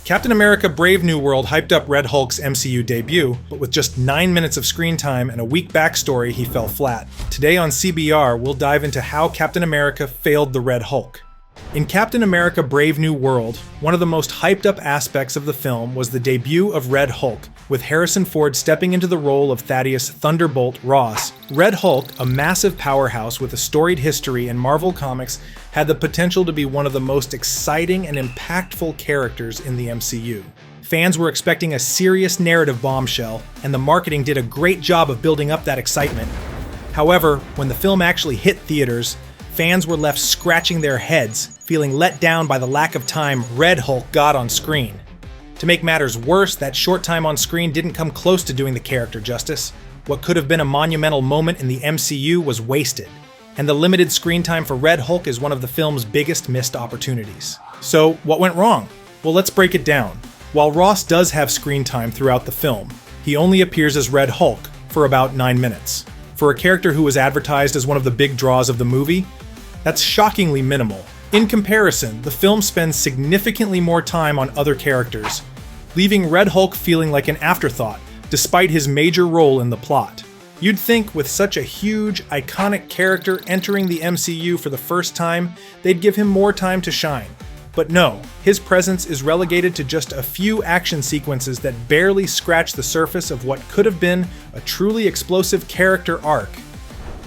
Captain America Brave New World hyped up Red Hulk's MCU debut, but with just 9 minutes of screen time and a weak backstory, he fell flat. Today on CBR, we'll dive into how Captain America failed the Red Hulk. In Captain America Brave New World, one of the most hyped up aspects of the film was the debut of Red Hulk, with Harrison Ford stepping into the role of Thaddeus Thunderbolt Ross. Red Hulk, a massive powerhouse with a storied history in Marvel Comics, had the potential to be one of the most exciting and impactful characters in the MCU. Fans were expecting a serious narrative bombshell, and the marketing did a great job of building up that excitement. However, when the film actually hit theaters, fans were left scratching their heads, feeling let down by the lack of time Red Hulk got on screen. To make matters worse, that short time on screen didn't come close to doing the character justice. What could have been a monumental moment in the MCU was wasted, and the limited screen time for Red Hulk is one of the film's biggest missed opportunities. So, what went wrong? Well, let's break it down. While Ross does have screen time throughout the film, he only appears as Red Hulk for about 9 minutes. For a character who was advertised as one of the big draws of the movie, that's shockingly minimal. In comparison, the film spends significantly more time on other characters, leaving Red Hulk feeling like an afterthought, despite his major role in the plot. You'd think with such a huge, iconic character entering the MCU for the first time, they'd give him more time to shine. But no, his presence is relegated to just a few action sequences that barely scratch the surface of what could have been a truly explosive character arc.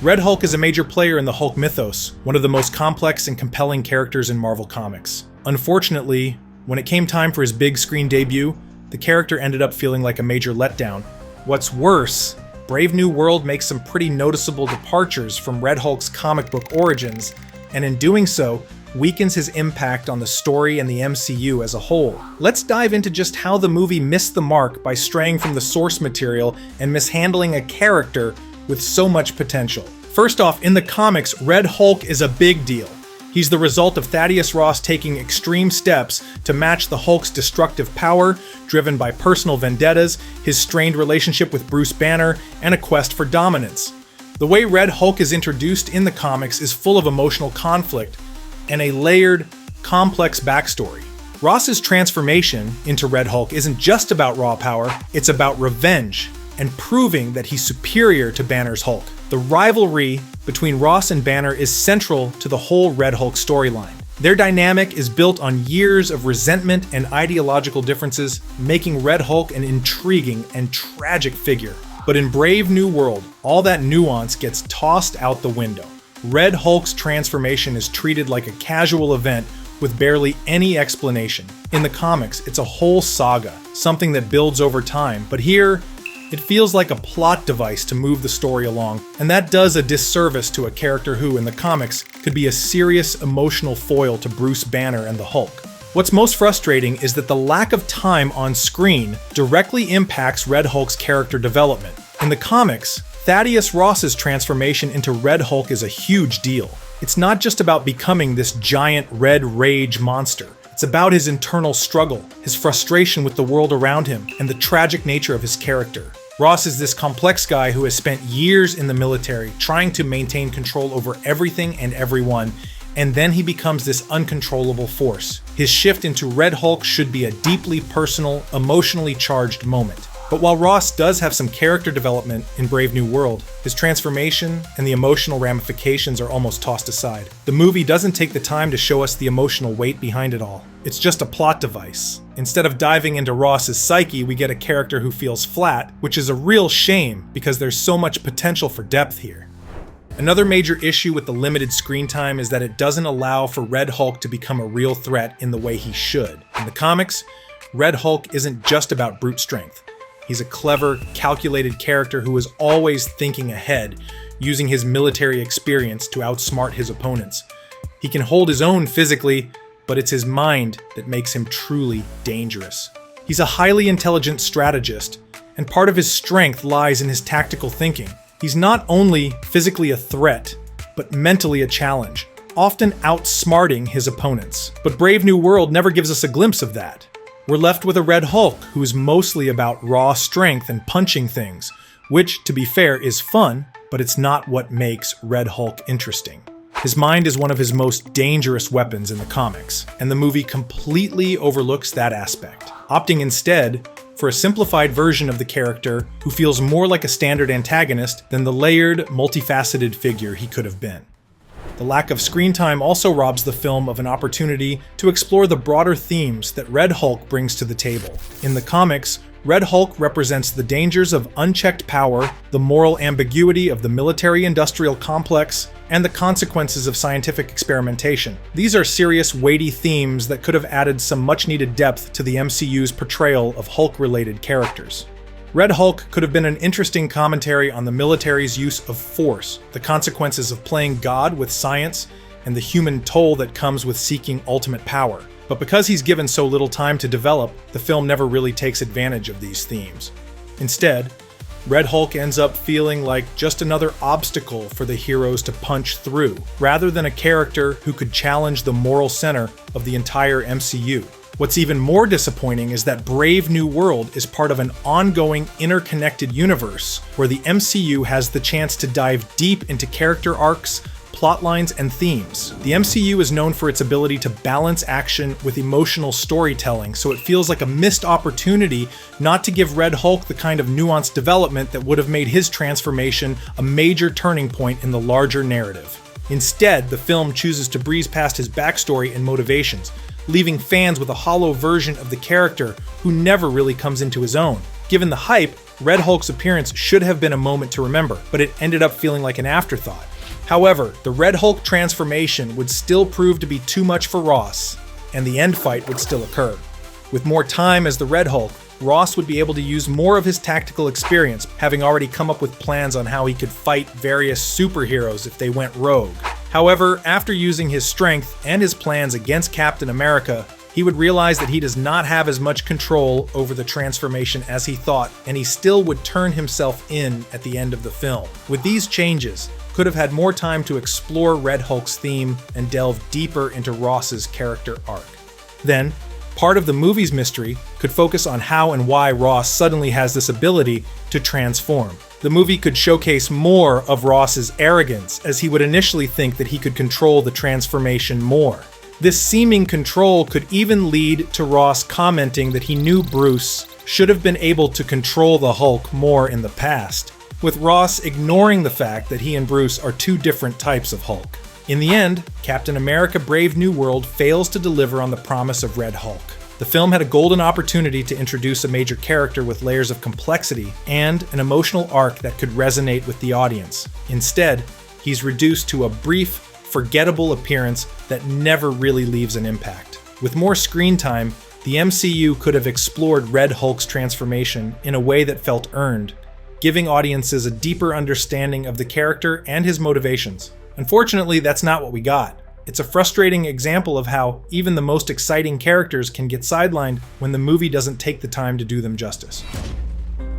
Red Hulk is a major player in the Hulk mythos, one of the most complex and compelling characters in Marvel Comics. Unfortunately, when it came time for his big screen debut, the character ended up feeling like a major letdown. What's worse, Brave New World makes some pretty noticeable departures from Red Hulk's comic book origins, and in doing so, weakens his impact on the story and the MCU as a whole. Let's dive into just how the movie missed the mark by straying from the source material and mishandling a character with so much potential. First off, in the comics, Red Hulk is a big deal. He's the result of Thaddeus Ross taking extreme steps to match the Hulk's destructive power, driven by personal vendettas, his strained relationship with Bruce Banner, and a quest for dominance. The way Red Hulk is introduced in the comics is full of emotional conflict and a layered, complex backstory. Ross's transformation into Red Hulk isn't just about raw power, it's about revenge and proving that he's superior to Banner's Hulk. The rivalry between Ross and Banner is central to the whole Red Hulk storyline. Their dynamic is built on years of resentment and ideological differences, making Red Hulk an intriguing and tragic figure. But in Brave New World, all that nuance gets tossed out the window. Red Hulk's transformation is treated like a casual event with barely any explanation. In the comics, it's a whole saga, something that builds over time, but here, it feels like a plot device to move the story along, and that does a disservice to a character who, in the comics, could be a serious emotional foil to Bruce Banner and the Hulk. What's most frustrating is that the lack of time on screen directly impacts Red Hulk's character development. In the comics, Thaddeus Ross's transformation into Red Hulk is a huge deal. It's not just about becoming this giant red rage monster. It's about his internal struggle, his frustration with the world around him, and the tragic nature of his character. Ross is this complex guy who has spent years in the military trying to maintain control over everything and everyone, and then he becomes this uncontrollable force. His shift into Red Hulk should be a deeply personal, emotionally charged moment. But while Ross does have some character development in Brave New World, his transformation and the emotional ramifications are almost tossed aside. The movie doesn't take the time to show us the emotional weight behind it all. It's just a plot device. Instead of diving into Ross's psyche, we get a character who feels flat, which is a real shame because there's so much potential for depth here. Another major issue with the limited screen time is that it doesn't allow for Red Hulk to become a real threat in the way he should. In the comics, Red Hulk isn't just about brute strength. He's a clever, calculated character who is always thinking ahead, using his military experience to outsmart his opponents. He can hold his own physically, but it's his mind that makes him truly dangerous. He's a highly intelligent strategist, and part of his strength lies in his tactical thinking. He's not only physically a threat, but mentally a challenge, often outsmarting his opponents. But Brave New World never gives us a glimpse of that. We're left with a Red Hulk who's mostly about raw strength and punching things, which, to be fair, is fun, but it's not what makes Red Hulk interesting. His mind is one of his most dangerous weapons in the comics, and the movie completely overlooks that aspect, opting instead for a simplified version of the character who feels more like a standard antagonist than the layered, multifaceted figure he could have been. The lack of screen time also robs the film of an opportunity to explore the broader themes that Red Hulk brings to the table. In the comics, Red Hulk represents the dangers of unchecked power, the moral ambiguity of the military-industrial complex, and the consequences of scientific experimentation. These are serious, weighty themes that could have added some much-needed depth to the MCU's portrayal of Hulk-related characters. Red Hulk could have been an interesting commentary on the military's use of force, the consequences of playing God with science, and the human toll that comes with seeking ultimate power. But because he's given so little time to develop, the film never really takes advantage of these themes. Instead, Red Hulk ends up feeling like just another obstacle for the heroes to punch through, rather than a character who could challenge the moral center of the entire MCU. What's even more disappointing is that Brave New World is part of an ongoing, interconnected universe where the MCU has the chance to dive deep into character arcs, plot lines, and themes. The MCU is known for its ability to balance action with emotional storytelling, so it feels like a missed opportunity not to give Red Hulk the kind of nuanced development that would have made his transformation a major turning point in the larger narrative. Instead, the film chooses to breeze past his backstory and motivations, leaving fans with a hollow version of the character who never really comes into his own. Given the hype, Red Hulk's appearance should have been a moment to remember, but it ended up feeling like an afterthought. However, the Red Hulk transformation would still prove to be too much for Ross, and the end fight would still occur. With more time as the Red Hulk, Ross would be able to use more of his tactical experience, having already come up with plans on how he could fight various superheroes if they went rogue. However, after using his strength and his plans against Captain America, he would realize that he does not have as much control over the transformation as he thought, and he still would turn himself in at the end of the film. With these changes, could have had more time to explore Red Hulk's theme and delve deeper into Ross's character arc. Then, part of the movie's mystery could focus on how and why Ross suddenly has this ability to transform. The movie could showcase more of Ross's arrogance, as he would initially think that he could control the transformation more. This seeming control could even lead to Ross commenting that he knew Bruce should have been able to control the Hulk more in the past, with Ross ignoring the fact that he and Bruce are two different types of Hulk. In the end, Captain America: Brave New World fails to deliver on the promise of Red Hulk. The film had a golden opportunity to introduce a major character with layers of complexity and an emotional arc that could resonate with the audience. Instead, he's reduced to a brief, forgettable appearance that never really leaves an impact. With more screen time, the MCU could have explored Red Hulk's transformation in a way that felt earned, giving audiences a deeper understanding of the character and his motivations. Unfortunately, that's not what we got. It's a frustrating example of how even the most exciting characters can get sidelined when the movie doesn't take the time to do them justice.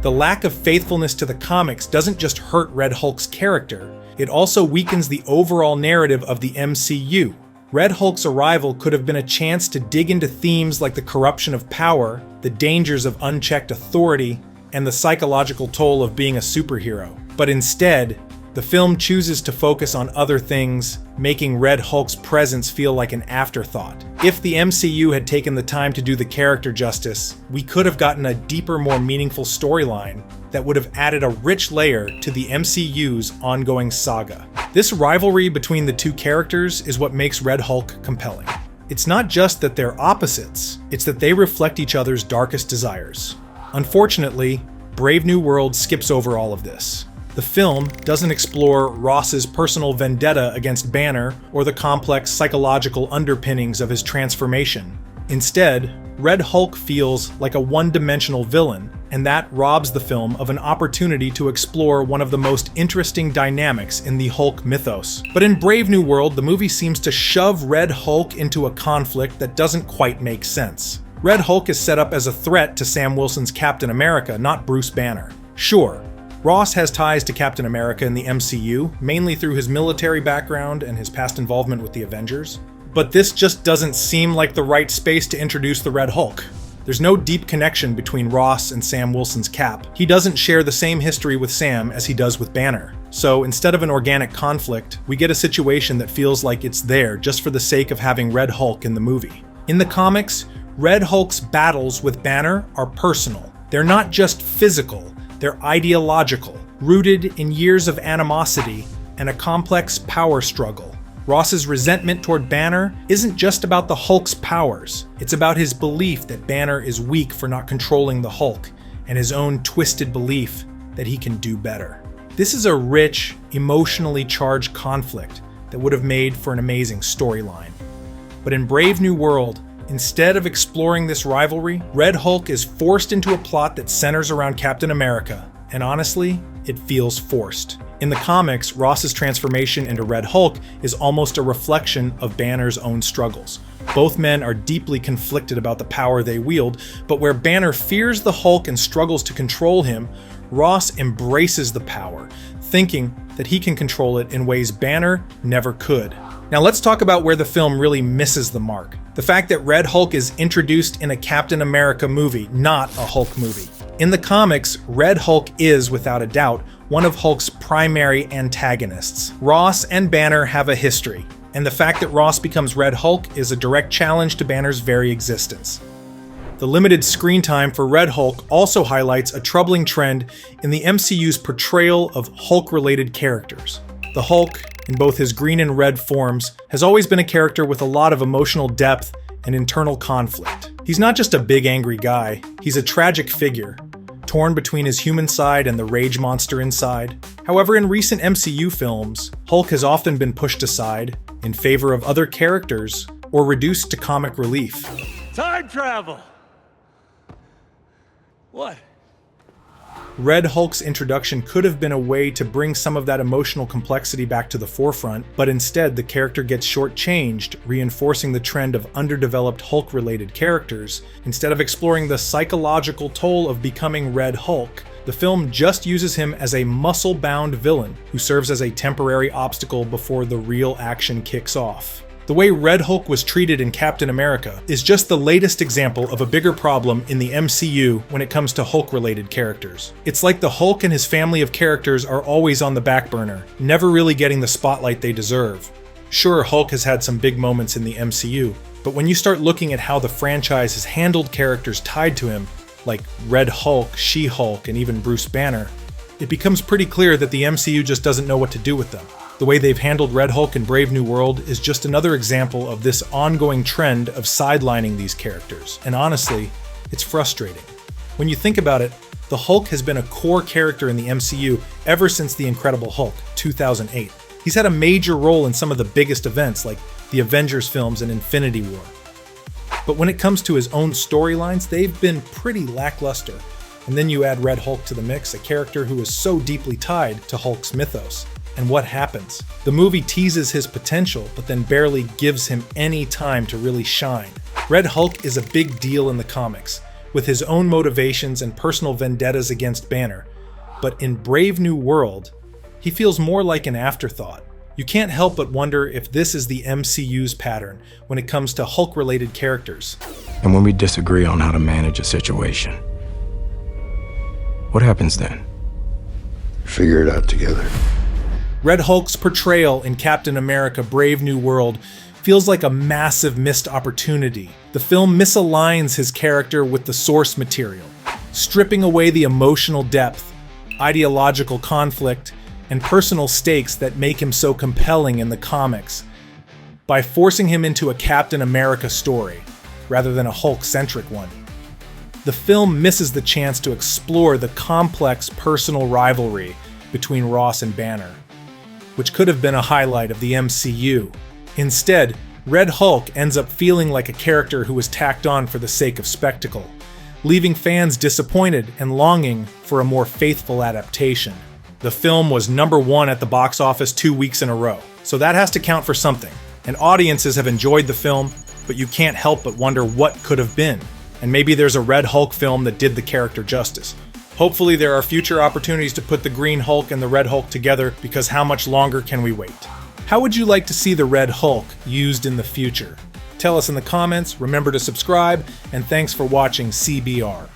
The lack of faithfulness to the comics doesn't just hurt Red Hulk's character, it also weakens the overall narrative of the MCU. Red Hulk's arrival could have been a chance to dig into themes like the corruption of power, the dangers of unchecked authority, and the psychological toll of being a superhero. But instead, the film chooses to focus on other things, making Red Hulk's presence feel like an afterthought. If the MCU had taken the time to do the character justice, we could have gotten a deeper, more meaningful storyline that would have added a rich layer to the MCU's ongoing saga. This rivalry between the two characters is what makes Red Hulk compelling. It's not just that they're opposites, it's that they reflect each other's darkest desires. Unfortunately, Brave New World skips over all of this. The film doesn't explore Ross's personal vendetta against Banner or the complex psychological underpinnings of his transformation. Instead, Red Hulk feels like a one-dimensional villain, and that robs the film of an opportunity to explore one of the most interesting dynamics in the Hulk mythos. But in Brave New World, the movie seems to shove Red Hulk into a conflict that doesn't quite make sense. Red Hulk is set up as a threat to Sam Wilson's Captain America, not Bruce Banner. Sure, Ross has ties to Captain America in the MCU, mainly through his military background and his past involvement with the Avengers. But this just doesn't seem like the right space to introduce the Red Hulk. There's no deep connection between Ross and Sam Wilson's Cap. He doesn't share the same history with Sam as he does with Banner. So instead of an organic conflict, we get a situation that feels like it's there just for the sake of having Red Hulk in the movie. In the comics, Red Hulk's battles with Banner are personal. They're not just physical, they're ideological, rooted in years of animosity and a complex power struggle. Ross's resentment toward Banner isn't just about the Hulk's powers. It's about his belief that Banner is weak for not controlling the Hulk, and his own twisted belief that he can do better. This is a rich, emotionally charged conflict that would have made for an amazing storyline. But in Brave New World, instead of exploring this rivalry, Red Hulk is forced into a plot that centers around Captain America, and honestly, it feels forced. In the comics, Ross's transformation into Red Hulk is almost a reflection of Banner's own struggles. Both men are deeply conflicted about the power they wield, but where Banner fears the Hulk and struggles to control him, Ross embraces the power, thinking that he can control it in ways Banner never could. Now let's talk about where the film really misses the mark. The fact that Red Hulk is introduced in a Captain America movie, not a Hulk movie. In the comics, Red Hulk is, without a doubt, one of Hulk's primary antagonists. Ross and Banner have a history, and the fact that Ross becomes Red Hulk is a direct challenge to Banner's very existence. The limited screen time for Red Hulk also highlights a troubling trend in the MCU's portrayal of Hulk-related characters. The Hulk, in both his green and red forms, has always been a character with a lot of emotional depth and internal conflict. He's not just a big angry guy, he's a tragic figure, torn between his human side and the rage monster inside. However, in recent MCU films, Hulk has often been pushed aside in favor of other characters or reduced to comic relief. Time travel! What? Red Hulk's introduction could have been a way to bring some of that emotional complexity back to the forefront, but instead the character gets shortchanged, reinforcing the trend of underdeveloped Hulk-related characters. Instead of exploring the psychological toll of becoming Red Hulk, the film just uses him as a muscle-bound villain who serves as a temporary obstacle before the real action kicks off. The way Red Hulk was treated in Captain America is just the latest example of a bigger problem in the MCU when it comes to Hulk-related characters. It's like the Hulk and his family of characters are always on the back burner, never really getting the spotlight they deserve. Sure, Hulk has had some big moments in the MCU, but when you start looking at how the franchise has handled characters tied to him, like Red Hulk, She-Hulk, and even Bruce Banner, it becomes pretty clear that the MCU just doesn't know what to do with them. The way they've handled Red Hulk in Brave New World is just another example of this ongoing trend of sidelining these characters, and honestly, it's frustrating. When you think about it, the Hulk has been a core character in the MCU ever since The Incredible Hulk, 2008. He's had a major role in some of the biggest events like the Avengers films and Infinity War. But when it comes to his own storylines, they've been pretty lackluster. And then you add Red Hulk to the mix, a character who is so deeply tied to Hulk's mythos. And what happens? The movie teases his potential, but then barely gives him any time to really shine. Red Hulk is a big deal in the comics, with his own motivations and personal vendettas against Banner. But in Brave New World, he feels more like an afterthought. You can't help but wonder if this is the MCU's pattern when it comes to Hulk-related characters. And when we disagree on how to manage a situation, what happens then? Figure it out together. Red Hulk's portrayal in Captain America Brave New World feels like a massive missed opportunity. The film misaligns his character with the source material, stripping away the emotional depth, ideological conflict, and personal stakes that make him so compelling in the comics, by forcing him into a Captain America story, rather than a Hulk-centric one. The film misses the chance to explore the complex personal rivalry between Ross and Banner, which could have been a highlight of the MCU. Instead, Red Hulk ends up feeling like a character who was tacked on for the sake of spectacle, leaving fans disappointed and longing for a more faithful adaptation. The film was #1 at the box office 2 weeks in a row, so that has to count for something. And audiences have enjoyed the film, but you can't help but wonder what could have been. And maybe there's a Red Hulk film that did the character justice. Hopefully there are future opportunities to put the Green Hulk and the Red Hulk together, because how much longer can we wait? How would you like to see the Red Hulk used in the future? Tell us in the comments, remember to subscribe, and thanks for watching CBR.